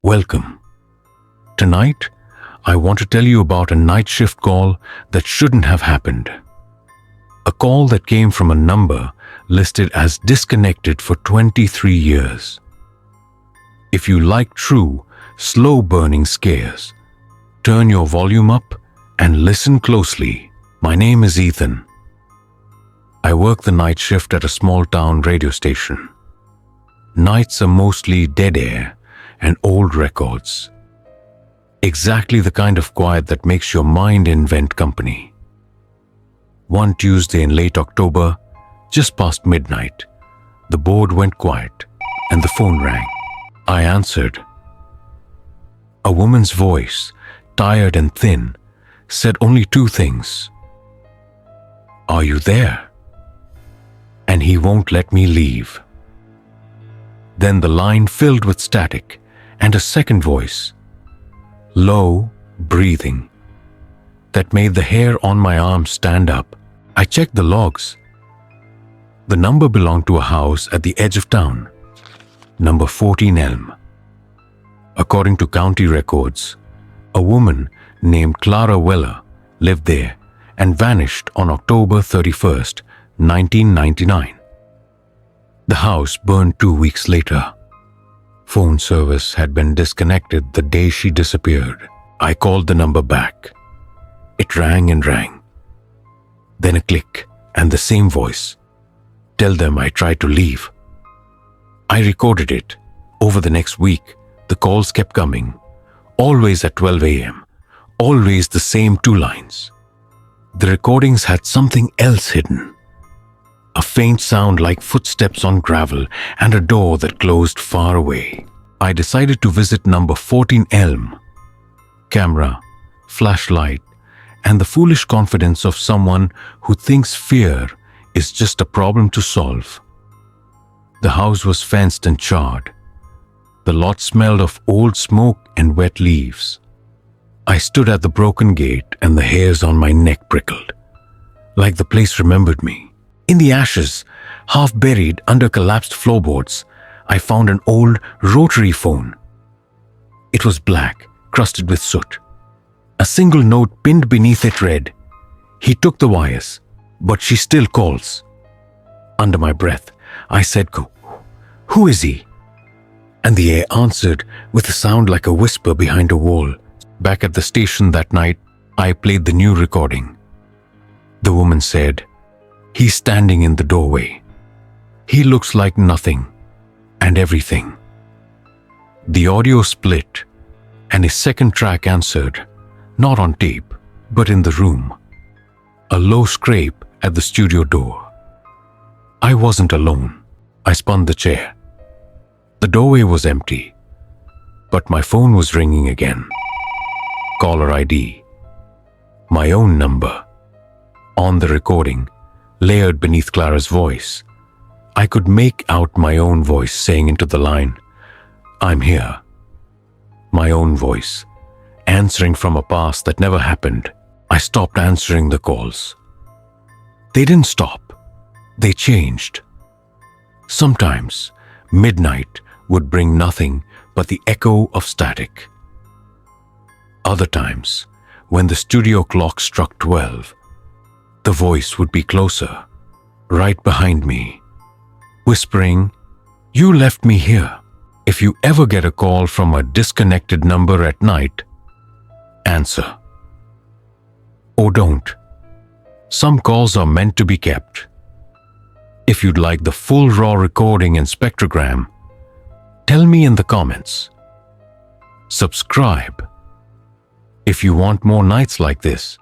Welcome. Tonight, I want to tell you about a night shift call that shouldn't have happened. A call that came from a number listed as disconnected for 23 years. If you like true, slow-burning scares, turn your volume up and listen closely. My name is Ethan. I work the night shift at a small-town radio station. Nights are mostly dead air and old records. Exactly the kind of quiet that makes your mind invent company. One Tuesday in late October, just past midnight, the board went quiet and the phone rang. I answered. A woman's voice, tired and thin, said only two things. "Are you there?" And he won't let me leave. Then the line filled with static and a second voice, low, breathing, that made the hair on my arm stand up. I checked the logs. The number belonged to a house at the edge of town, number 14 Elm. According to county records, a woman named Clara Weller lived there and vanished on October 31st, 1999. The house burned 2 weeks later. Phone service had been disconnected the day she disappeared. I called the number back. It rang and rang. Then a click and the same voice. Tell them I tried to leave. I recorded it. Over the next week, the calls kept coming. Always at 12 a.m. Always the same two lines. The recordings had something else hidden. A faint sound like footsteps on gravel and a door that closed far away. I decided to visit number 14 Elm. Camera, flashlight, and the foolish confidence of someone who thinks fear is just a problem to solve. The house was fenced and charred. The lot smelled of old smoke and wet leaves. I stood at the broken gate and the hairs on my neck prickled, like the place remembered me. In the ashes, half buried under collapsed floorboards, I found an old rotary phone. It was black, crusted with soot. A single note pinned beneath it read, "He took the wires, but she still calls." Under my breath, I said, "Who is he?" And the air answered with a sound like a whisper behind a wall. Back at the station that night, I played the new recording. The woman said, "He's standing in the doorway. He looks like nothing and everything." The audio split, and a second track answered, not on tape, but in the room. A low scrape at the studio door. I wasn't alone. I spun the chair. The doorway was empty, but my phone was ringing again. Caller ID. My own number. On the recording, layered beneath Clara's voice, I could make out my own voice saying into the line, "I'm here." My own voice, answering from a past that never happened. I stopped answering the calls. They didn't stop. They changed. Sometimes, midnight would bring nothing but the echo of static. Other times, when the studio clock struck 12, the voice would be closer, right behind me, whispering, "You left me here." If you ever get a call from a disconnected number at night, answer. Or don't. Some calls are meant to be kept. If you'd like the full raw recording and spectrogram, tell me in the comments. Subscribe if you want more nights like this.